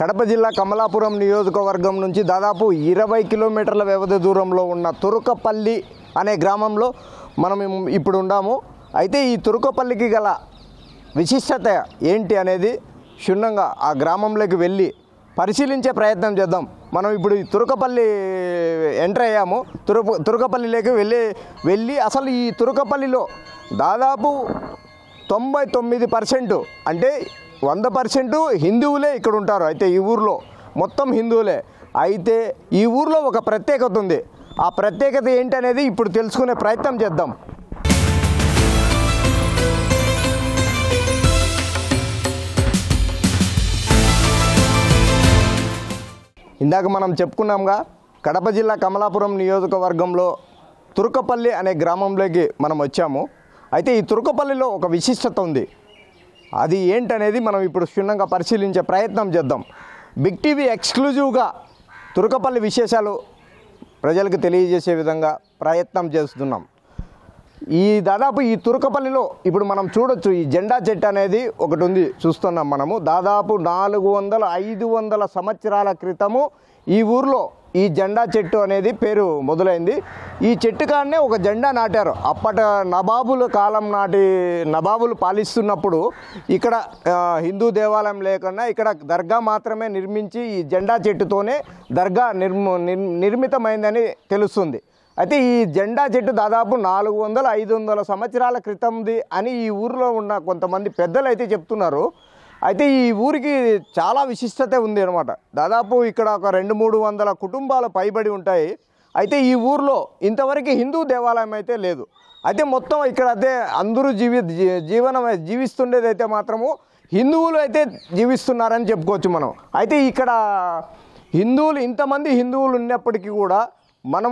కడప జిల్లా కమలాపురం నియోజకవర్గం నుంచి దాదాపు 20 కిలోమీటర్ల వ్యవధి దూరంలో ఉన్న తురుకపల్లి అనే గ్రామంలో మనం ఇప్పుడు ఉన్నాము. అయితే ఈ తురుకపల్లికి గల విశిష్టత ఏంటి అనేది క్షుణ్ణంగా ఆ గ్రామంలోకి వెళ్ళి పరిశీలించే ప్రయత్నం చేద్దాం. మనం ఇప్పుడు ఈ తురుకపల్లి ఎంటర్ అయ్యాము. తురుకపల్లిలోకి వెళ్ళి అసలు ఈ తురుకపల్లిలో దాదాపు 99% అంటే 100% హిందువులే ఇక్కడ ఉంటారు. అయితే ఈ ఊర్లో మొత్తం హిందువులే. అయితే ఈ ఊర్లో ఒక ప్రత్యేకత ఉంది. ఆ ప్రత్యేకత ఏంటనేది ఇప్పుడు తెలుసుకునే ప్రయత్నం చేద్దాం. ఇందాక మనం చెప్పుకున్నాంగా, కడప జిల్లా కమలాపురం నియోజకవర్గంలో తురుకపల్లి అనే గ్రామంలోకి మనం వచ్చాము. అయితే ఈ తురుకపల్లిలో ఒక విశిష్టత ఉంది. అది ఏంటనేది మనం ఇప్పుడు క్షుణ్ణంగా పరిశీలించే ప్రయత్నం చేద్దాం. బిగ్ టీవీ ఎక్స్క్లూజివ్గా తురుకపల్లి విశేషాలు ప్రజలకు తెలియజేసే విధంగా ప్రయత్నం చేస్తున్నాం. దాదాపు ఈ తురుకపల్లిలో ఇప్పుడు మనం చూడొచ్చు, ఈ జెండా చెట్టు అనేది ఒకటి ఉంది, చూస్తున్నాం మనము. దాదాపు 400-500 సంవత్సరాల క్రితము ఈ ఊర్లో ఈ జెండా చెట్టు అనేది పేరు మొదలైంది. ఈ చెట్టు కాడనే ఒక జెండా నాటారు. అప్పటి నవాబుల కాలం నాటి నవాబులు పాలిస్తున్నప్పుడు ఇక్కడ హిందూ దేవాలయం లేకుండా ఇక్కడ దర్గా మాత్రమే నిర్మించి ఈ జెండా చెట్టుతోనే దర్గా నిర్మితమైందని తెలుస్తుంది. అయితే ఈ జెండా చెట్టు దాదాపు 400-500 సంవత్సరాల క్రితంది అని ఈ ఊరిలో ఉన్న కొంతమంది పెద్దలు అయితే చెప్తున్నారు. అయితే ఈ ఊరికి చాలా విశిష్టత ఉంది అనమాట. దాదాపు ఇక్కడ ఒక 200-300 కుటుంబాలు పైబడి ఉంటాయి. అయితే ఈ ఊర్లో ఇంతవరకు హిందూ దేవాలయం అయితే లేదు. అయితే మొత్తం ఇక్కడ అయితే అందరూ జీవిస్తుండేది అయితే మాత్రము హిందువులు అయితే జీవిస్తున్నారని చెప్పుకోవచ్చు మనం. అయితే ఇక్కడ ఇంతమంది హిందువులు ఉన్నప్పటికీ కూడా మన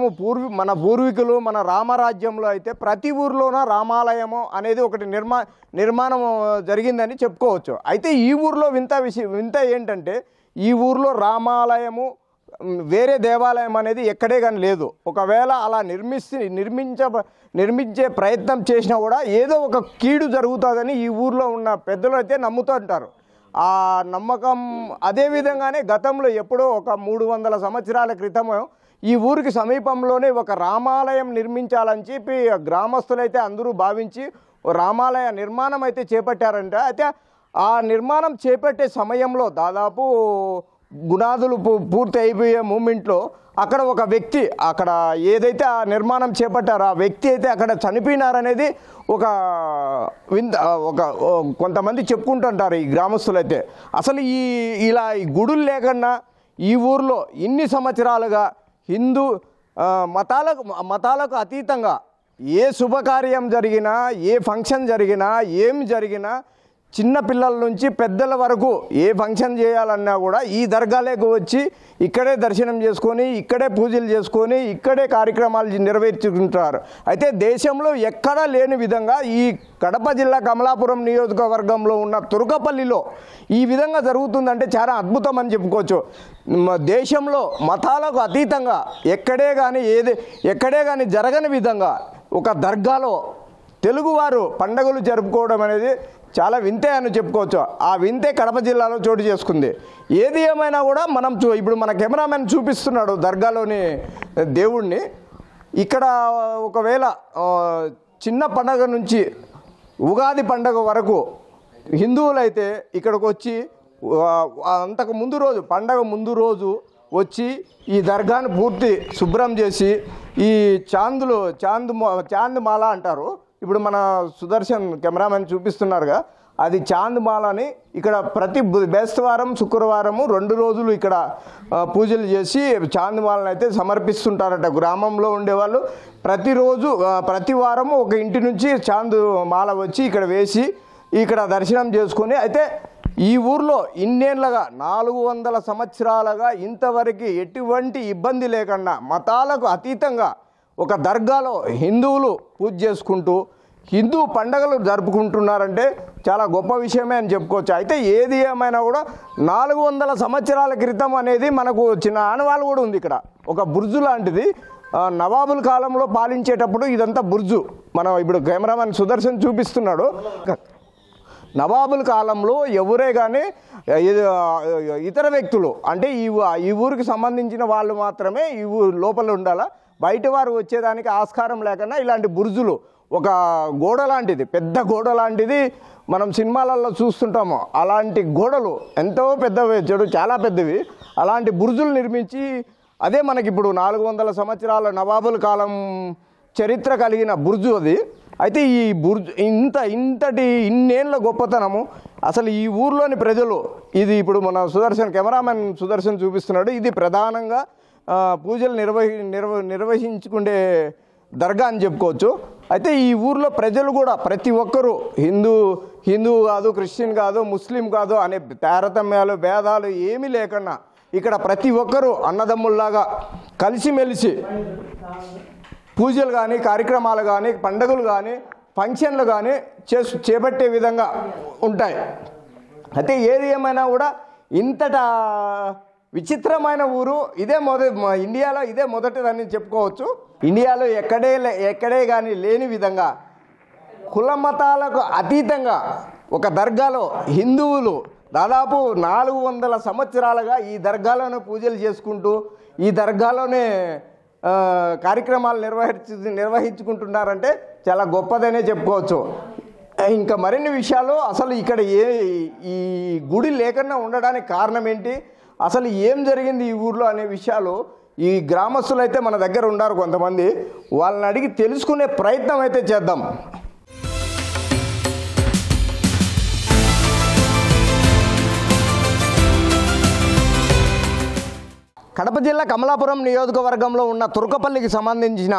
పూర్వీకులు మన రామరాజ్యంలో అయితే ప్రతి ఊర్లోనూ రామాలయము అనేది ఒకటి నిర్మాణం జరిగిందని చెప్పుకోవచ్చు. అయితే ఈ ఊర్లో వింత ఏంటంటే, ఈ ఊర్లో రామాలయము వేరే దేవాలయం అనేది ఎక్కడే కానీ లేదు. ఒకవేళ అలా నిర్మించే ప్రయత్నం చేసినా కూడా ఏదో ఒక కీడు జరుగుతుందని ఈ ఊర్లో ఉన్న పెద్దలు అయితే నమ్ముతుంటారు. ఆ నమ్మకం అదేవిధంగానే గతంలో ఎప్పుడో ఒక 300 సంవత్సరాల క్రితము ఈ ఊరికి సమీపంలోనే ఒక రామాలయం నిర్మించాలని చెప్పి గ్రామస్తులైతే అందరూ భావించి రామాలయ నిర్మాణం అయితే చేపట్టారంట. అయితే ఆ నిర్మాణం చేపట్టే సమయంలో దాదాపు గుణాదులు పూర్తి అయిపోయే మూమెంట్లో అక్కడ ఒక వ్యక్తి అక్కడ ఏదైతే ఆ నిర్మాణం చేపట్టారో ఆ వ్యక్తి అయితే అక్కడ చనిపోయినారనేది కొంతమంది చెప్పుకుంటుంటారు ఈ గ్రామస్తులైతే. అసలు ఈ గుడులు లేకుండా ఈ ఊర్లో ఇన్ని సంవత్సరాలుగా హిందూ మతాలకు అతీతంగా ఏ శుభకార్యం జరిగినా, ఏ ఫంక్షన్ జరిగినా, ఏం జరిగినా, చిన్న పిల్లల నుంచి పెద్దల వరకు ఏ ఫంక్షన్ చేయాలన్నా కూడా ఈ దర్గాలోకి వచ్చి ఇక్కడే దర్శనం చేసుకొని, ఇక్కడే పూజలు చేసుకొని, ఇక్కడే కార్యక్రమాలు నెరవేర్చుకుంటారు. అయితే దేశంలో ఎక్కడా లేని విధంగా ఈ కడప జిల్లా కమలాపురం నియోజకవర్గంలో ఉన్న తురుకపల్లిలో ఈ విధంగా జరుగుతుందంటే చాలా అద్భుతం అని చెప్పుకోవచ్చు. దేశంలో మతాలకు అతీతంగా ఎక్కడే కానీ జరగని విధంగా ఒక దర్గాలో తెలుగువారు పండుగలు జరుపుకోవడం అనేది చాలా వింతే అని చెప్పుకోవచ్చు. ఆ వింతే కడప జిల్లాలో చోటు చేసుకుంది. ఏది ఏమైనా కూడా మనం ఇప్పుడు మన కెమెరామెన్ చూపిస్తున్నాడు దర్గాలోని దేవుణ్ణి. ఇక్కడ ఒకవేళ చిన్న పండగ నుంచి ఉగాది పండగ వరకు హిందువులైతే ఇక్కడికి వచ్చి అంతకు ముందు రోజు పండగ ముందు రోజు వచ్చి ఈ దర్గాను పూర్తి శుభ్రం చేసి ఈ చాంద్మాల అంటారు. ఇప్పుడు మన సుదర్శన్ కెమెరామెన్ చూపిస్తున్నారుగా, అది చాంద్మాలని ఇక్కడ ప్రతి బేస్తవారం శుక్రవారము 2 రోజులు ఇక్కడ పూజలు చేసి చాంద్మాలను అయితే సమర్పిస్తుంటారట. గ్రామంలో ఉండేవాళ్ళు ప్రతి వారము ఒక ఇంటి నుంచి చాంద్మాల వచ్చి ఇక్కడ వేసి ఇక్కడ దర్శనం చేసుకొని, అయితే ఈ ఊర్లో ఇన్నేళ్లుగా 400 సంవత్సరాలుగా ఇంతవరకు ఎటువంటి ఇబ్బంది లేకుండా మతాలకు అతీతంగా ఒక దర్గాలో హిందువులు పూజ చేసుకుంటూ హిందూ పండుగలు జరుపుకుంటున్నారంటే చాలా గొప్ప విషయమే అని చెప్పుకోవచ్చు. అయితే ఏది ఏమైనా కూడా 400 సంవత్సరాల క్రితం అనేది మనకు చిన్న ఆనవాళ్ళు కూడా ఉంది. ఇక్కడ ఒక బుర్జు లాంటిది నవాబుల కాలంలో పాలించేటప్పుడు ఇదంతా బుర్జు. మనం ఇప్పుడు కెమెరామెన్ సుదర్శన్ చూపిస్తున్నాడు. నవాబుల కాలంలో ఎవరే కానీ ఇతర వ్యక్తులు అంటే ఈ ఊరికి సంబంధించిన వాళ్ళు మాత్రమే ఈ లోపల ఉండాలా, బయట వారు వచ్చేదానికి ఆస్కారం లేకుండా ఇలాంటి బుర్జులు, ఒక గోడ లాంటిది, పెద్ద గోడ లాంటిది మనం సినిమాలలో చూస్తుంటాము. అలాంటి గోడలు ఎంతో పెద్దవి, చాలా పెద్దవి, అలాంటి బుర్జులు నిర్మించి అదే మనకి ఇప్పుడు 400 సంవత్సరాల నవాబుల కాలం చరిత్ర కలిగిన బుర్జు అది. అయితే ఈ బుర్జు ఇన్నేళ్ళ గొప్పతనము అసలు ఈ ఊర్లోని ప్రజలు, ఇది ఇప్పుడు మన కెమెరామెన్ సుదర్శన్ చూపిస్తున్నాడు, ఇది ప్రధానంగా పూజలు నిర్వహించుకునే దర్గా అని చెప్పుకోవచ్చు. అయితే ఈ ఊర్లో ప్రజలు కూడా ప్రతి ఒక్కరూ హిందూ కాదు, క్రిస్టియన్ కాదు, ముస్లిం కాదు అనే తారతమ్యాలు భేదాలు ఏమీ లేకుండా ఇక్కడ ప్రతి ఒక్కరూ అన్నదమ్ముల్లాగా కలిసిమెలిసి పూజలు కానీ, కార్యక్రమాలు కానీ, పండుగలు కానీ, ఫంక్షన్లు కానీ చేపట్టే విధంగా ఉంటాయి. అయితే ఏది ఏమైనా కూడా ఇంతటా విచిత్రమైన ఊరు ఇదే ఇండియాలో ఇదే మొదటిదని చెప్పుకోవచ్చు. ఇండియాలో ఎక్కడే కానీ లేని విధంగా కుల మతాలకు అతీతంగా ఒక దర్గాలో హిందువులు దాదాపు 400 సంవత్సరాలుగా ఈ దర్గాలోనే పూజలు చేసుకుంటూ ఈ దర్గాలోనే కార్యక్రమాలు నిర్వహించుకుంటున్నారంటే చాలా గొప్పదనే చెప్పుకోవచ్చు. ఇంకా మరిన్ని విషయాలు అసలు ఇక్కడ ఈ గుడి లేకుండా ఉండడానికి కారణం ఏంటి, అసలు ఏం జరిగింది ఈ ఊర్లో అనే విషయాలు ఈ గ్రామస్తులు అయితే మన దగ్గర ఉన్నారు కొంతమంది, వాళ్ళని అడిగి తెలుసుకునే ప్రయత్నం అయితే చేద్దాం. కడప జిల్లా కమలాపురం నియోజకవర్గంలో ఉన్న తుర్కపల్లికి సంబంధించిన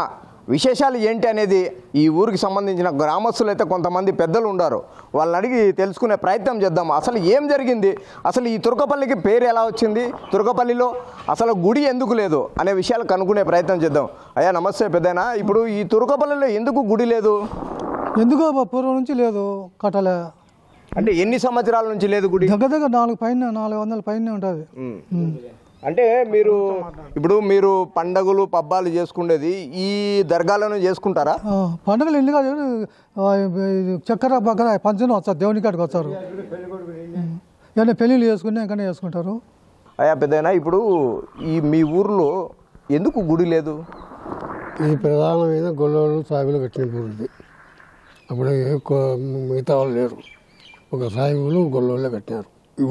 విశేషాలు ఏంటి అనేది ఈ ఊరికి సంబంధించిన గ్రామస్తులు అయితే కొంతమంది పెద్దలు ఉన్నారు, వాళ్ళని అడిగి తెలుసుకునే ప్రయత్నం చేద్దాం. అసలు ఏం జరిగింది, అసలు ఈ తుర్కపల్లికి పేరు ఎలా వచ్చింది, తుర్కపల్లిలో అసలు గుడి ఎందుకు లేదు అనే విషయాలు కనుక్కునే ప్రయత్నం చేద్దాం. అయ్యా నమస్తే పెద్దనా, ఇప్పుడు ఈ తుర్కపల్లిలో ఎందుకు గుడి లేదు? ఎందుకో పూర్వం నుంచి లేదు, కట్టలే. అంటే ఎన్ని సంవత్సరాల నుంచి లేదు గుడి? దగ్గర 400 పైన ఉంటుంది. అంటే మీరు పండగలు పబ్బాలు చేసుకునేది ఈ దర్గాలను చేసుకుంటారా? పండుగలు ఎన్ని కాదు, చక్కెర బక్కర పంచను వస్తారు, దేవుని కాడికి వస్తారు, ఏమైనా పెళ్ళిళ్ళు చేసుకుని ఇంకా చేసుకుంటారు. అయ్యా పెద్దయినా, ఇప్పుడు మీ ఊర్లో ఎందుకు గుడి లేదు? ఈ ప్రధానమైన గొల్లవాళ్ళు సాయిబులు కట్టిన ఊరిది. అప్పుడు మిగతా వాళ్ళు లేరు, ఒక సాయిబులు గొల్లవాళ్ళే కట్టినారు ఈ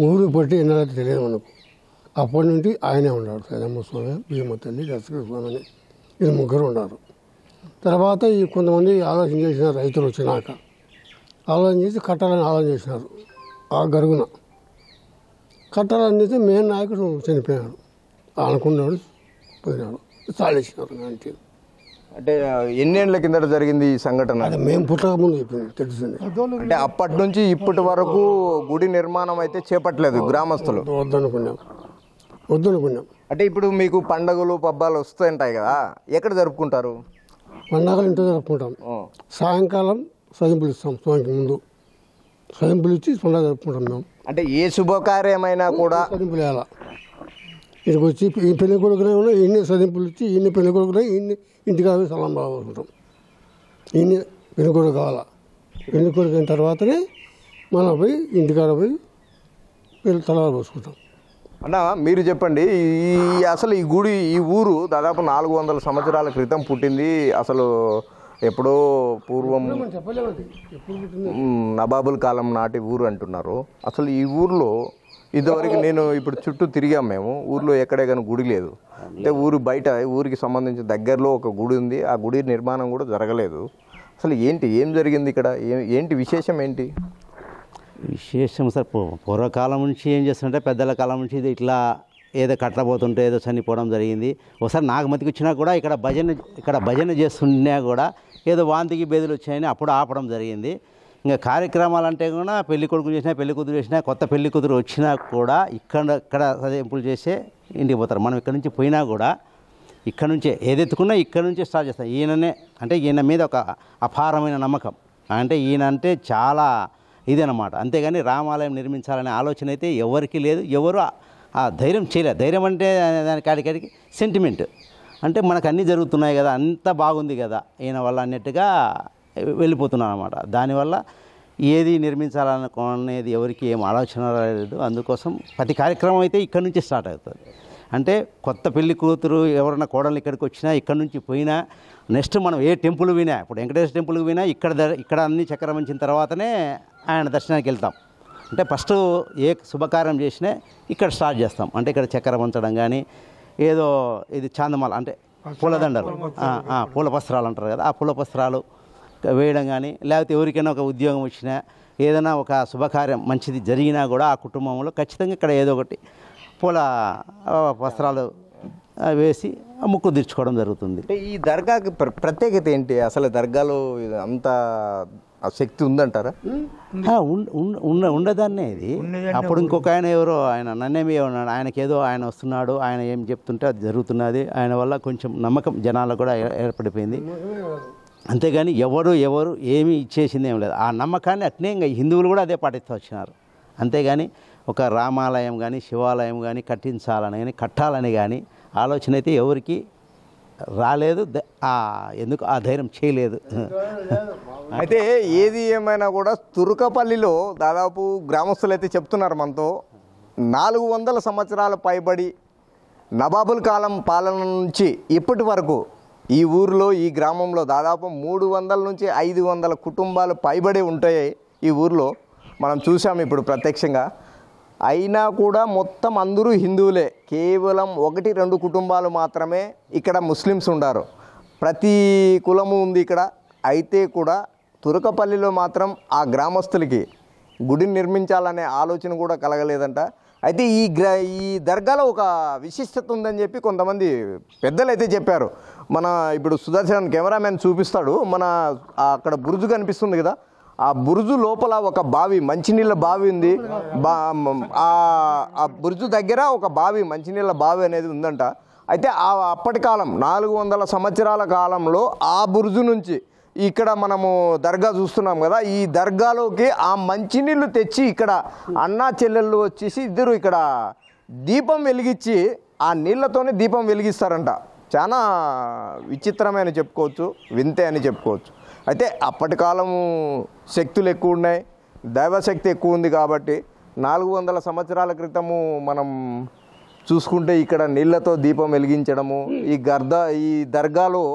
ఊరు పట్టి ఎన్నాళ్ళకి తెలియదు మనకు. అప్పటి నుండి ఆయనే ఉన్నాడు, సైదమ్మ స్వామి, భీమ తల్లి, దశరథ స్వామి అని ఇది ముగ్గురు ఉన్నారు. తర్వాత ఈ కొంతమంది ఆలోచన చేసిన రైతులు వచ్చినాక ఆలోచన చేసి కట్టాలని ఆలోచన చేసినారు. ఆ గరుగున కట్టాలని చేసి మెయిన్ నాయకుడు చనిపోయినాడు, అనుకున్నాడు పోయినాడు, చాలేసినారు. అంటే ఎన్నేళ్ల కిందట జరిగింది ఈ సంఘటన? అది మేము పుట్టక ముందు చెప్పింది తెలిసింది. అంటే అప్పటి నుంచి ఇప్పటి వరకు గుడి నిర్మాణం అయితే చేపట్టలేదు గ్రామస్తులు? వద్దనుకున్నాం. అంటే ఇప్పుడు మీకు పండుగలు పబ్బాలు వస్తుంటాయి కదా, ఎక్కడ జరుపుకుంటారు? పండుగలు ఇంట్లో జరుపుకుంటాం. సాయంకాలం సదింపులు ఇస్తాం, స్వామికి ముందు సదింపులు ఇచ్చి పండుగ జరుపుకుంటాం మేము. అంటే ఏ శుభకార్యమైనా కూడా సదింపులు వేయాల. ఇక్కడికి వచ్చి ఈ పెళ్లి కొడుకునే ఉన్నాయి, ఇన్ని సదింపులు ఇచ్చి ఇన్ని పెళ్లి కొడుకునే ఇన్ని ఇంటికి సలాం బాగుంటాం. ఇన్ని పెళ్లి కొడుకు కావాలా, పెళ్లి కొడుకు అయిన తర్వాతనే మనం పోయి ఇంటికాడ పోయి పెళ్లి తలాలు పోసుకుంటాం. అన్న మీరు చెప్పండి, అసలు ఈ ఊరు దాదాపు 400 సంవత్సరాల క్రితం పుట్టింది. అసలు ఎప్పుడో పూర్వం నవాబుల కాలం నాటి ఊరు అంటున్నారు. అసలు ఈ ఊర్లో ఇదివరకు నేను ఇప్పుడు చుట్టూ తిరిగాం మేము, ఊర్లో ఎక్కడే కానీ గుడి లేదు. అంటే ఊరు బయట ఊరికి సంబంధించి దగ్గరలో ఒక గుడి ఉంది, ఆ గుడి నిర్మాణం కూడా జరగలేదు. అసలు ఏం జరిగింది ఇక్కడ, ఏంటి విశేషం ఏంటి? విశేషం సార్, పూర్వకాలం నుంచి ఏం చేస్తుంటే పెద్దల కాలం నుంచి ఇది ఇట్లా ఏదో కట్టబోతుంటే ఏదో చనిపోవడం జరిగింది. ఒకసారి నాకు మతికి వచ్చినా కూడా ఇక్కడ భజన చేస్తున్నా కూడా ఏదో వాంతికి బెదులు వచ్చాయని అప్పుడు ఆపడం జరిగింది. ఇంకా కార్యక్రమాలు అంటే కూడా పెళ్లి కొడుకు చేసినా పెళ్లి కూతురు చేసినా కొత్త పెళ్లి కూతురు వచ్చినా కూడా ఇక్కడ సదింపులు చేసే ఇంటికి పోతారు. మనం ఇక్కడ నుంచి పోయినా కూడా ఇక్కడ నుంచే ఏదెత్తుకున్నా ఇక్కడ నుంచే స్టార్ట్ చేస్తాం. ఈయన మీద ఒక అపారమైన నమ్మకం, అంటే ఈయన అంటే చాలా ఇదన్నమాట. అంతేగాని రామాలయం నిర్మించాలనే ఆలోచన అయితే ఎవరికి లేదు, ఎవరు ఆ ధైర్యం చేయలేదు. ధైర్యం అంటే దానికి సెంటిమెంట్, అంటే మనకు అన్నీ జరుగుతున్నాయి కదా, అంత బాగుంది కదా ఈయన వల్ల అన్నట్టుగా వెళ్ళిపోతున్నాను అనమాట. దానివల్ల ఏది నిర్మించాలనుకునేది ఎవరికి ఏం ఆలోచన రాలేదు. అందుకోసం ప్రతి కార్యక్రమం అయితే ఇక్కడ నుంచి స్టార్ట్ అవుతుంది. అంటే కొత్త పెళ్లి కూతురు ఎవరైనా కోడలు ఇక్కడికి వచ్చినా ఇక్కడ నుంచి పోయినా నెక్స్ట్ మనం ఏ టెంపుల్ వినా, ఇప్పుడు వెంకటేశ్వర టెంపుల్కి వినా ఇక్కడ అన్ని చక్రం వంచిన తర్వాతనే ఆయన దర్శనానికి వెళ్తాం. అంటే ఫస్ట్ ఏ శుభకార్యం చేసినా ఇక్కడ స్టార్ట్ చేస్తాం. అంటే ఇక్కడ చక్కెర వంచడం కానీ, ఏదో ఇది చాందమాల అంటే పూలదండలు, పూల వస్త్రాలు అంటారు కదా, ఆ పూల వస్త్రాలు వేయడం కానీ, లేకపోతే ఎవరికైనా ఒక ఉద్యోగం వచ్చినా, ఏదైనా ఒక శుభకార్యం మంచిది జరిగినా కూడా ఆ కుటుంబంలో ఖచ్చితంగా ఇక్కడ ఏదో ఒకటి పూల వస్త్రాలు వేసి ముక్కు తీర్చుకోవడం జరుగుతుంది. అంటే ఈ దర్గాకి ప్రత్యేకత ఏంటి? అసలు దర్గాలో అంత శక్తి ఉందంటారా? ఉండదాన్నే ఇది. అప్పుడు ఇంకొక ఆయన ఎవరో ఆయన నన్నేమి ఉన్నాడు, ఆయనకేదో ఆయన వస్తున్నాడు, ఆయన ఏం చెప్తుంటే అది జరుగుతున్నది. ఆయన వల్ల కొంచెం నమ్మకం జనాలకు కూడా ఏర్పడిపోయింది. అంతేగాని ఎవరు ఏమీ ఇచ్చేసింది ఏం లేదు. ఆ నమ్మకాన్ని అట్నే ఇంకా హిందువులు కూడా అదే పాటిస్తూ వచ్చినారు. అంతేగాని ఒక రామాలయం కానీ శివాలయం కానీ కట్టించాలని కానీ కట్టాలని కానీ ఆలోచన అయితే ఎవరికి రాలేదు. ఎందుకు ఆ ధైర్యం చేయలేదు. అయితే ఏది ఏమైనా కూడా తుర్కపల్లిలో దాదాపు గ్రామస్తులు అయితే చెప్తున్నారు మనతో 400 సంవత్సరాల పైబడి నవాబుల్ కాలం పాలన నుంచి ఇప్పటి వరకు ఈ ఊరిలో ఈ గ్రామంలో దాదాపు 300 నుంచి 500 కుటుంబాలు పైబడి ఉంటాయి ఈ ఊరిలో. మనం చూసాము ఇప్పుడు ప్రత్యక్షంగా. అయినా కూడా మొత్తం అందరూ హిందువులే. కేవలం 1-2 కుటుంబాలు మాత్రమే ఇక్కడ ముస్లిమ్స్ ఉండారు. ప్రతి కులము ఉంది ఇక్కడ. అయితే కూడా తురకపల్లిలో మాత్రం ఆ గ్రామస్తులకి గుడిని నిర్మించాలనే ఆలోచన కూడా కలగలేదంట. అయితే ఈ దర్గాలో ఒక విశిష్టత ఉందని చెప్పి కొంతమంది పెద్దలు అయితే చెప్పారు. మన ఇప్పుడు సుదర్శన్ కెమెరామెన్ చూపిస్తాడు. మన అక్కడ బురుజు కనిపిస్తుంది కదా, ఆ బురుజు లోపల ఒక బావి, మంచినీళ్ళ బావి ఉంది. ఆ బురుజు దగ్గర ఒక బావి, మంచినీళ్ళ బావి అనేది ఉందంట. అయితే అప్పటి కాలం 400 సంవత్సరాల కాలంలో ఆ బురుజు నుంచి ఇక్కడ మనము దర్గా చూస్తున్నాం కదా, ఈ దర్గాలోకి ఆ మంచినీళ్ళు తెచ్చి ఇక్కడ అన్నా చెల్లెళ్ళు వచ్చేసి ఇద్దరు ఇక్కడ దీపం వెలిగించి ఆ నీళ్ళతోనే దీపం వెలిగిస్తారంట. చాలా విచిత్రమైన చెప్పుకోవచ్చు, వింతే అని చెప్పుకోవచ్చు. అయితే అప్పటి కాలము శక్తులు ఎక్కువ ఉన్నాయి, దైవశక్తి ఎక్కువ ఉంది కాబట్టి 400 సంవత్సరాల క్రితము మనం చూసుకుంటే ఇక్కడ నీళ్ళతో దీపం వెలిగించడము, ఈ దర్గాలో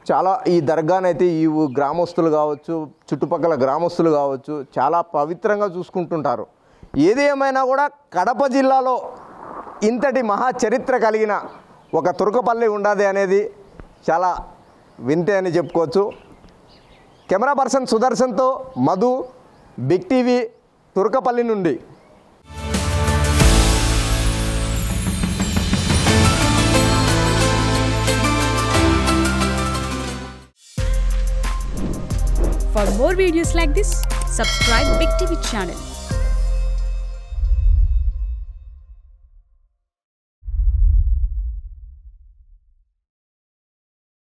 చాలా, ఈ దర్గానైతే ఈ గ్రామస్తులు కావచ్చు, చుట్టుపక్కల గ్రామస్తులు కావచ్చు చాలా పవిత్రంగా చూసుకుంటుంటారు. ఏది ఏమైనా కూడా కడప జిల్లాలో ఇంతటి మహా చరిత్ర కలిగిన ఒక తురకపల్లి ఉండదు అనేది చాలా వింతే అని చెప్పుకోవచ్చు. కెమెరా పర్సన్ సుదర్శన్తో మధు, బిగ్ టీవీ, తురకపల్లి నుండి. For more videos like this, subscribe Big TV channel.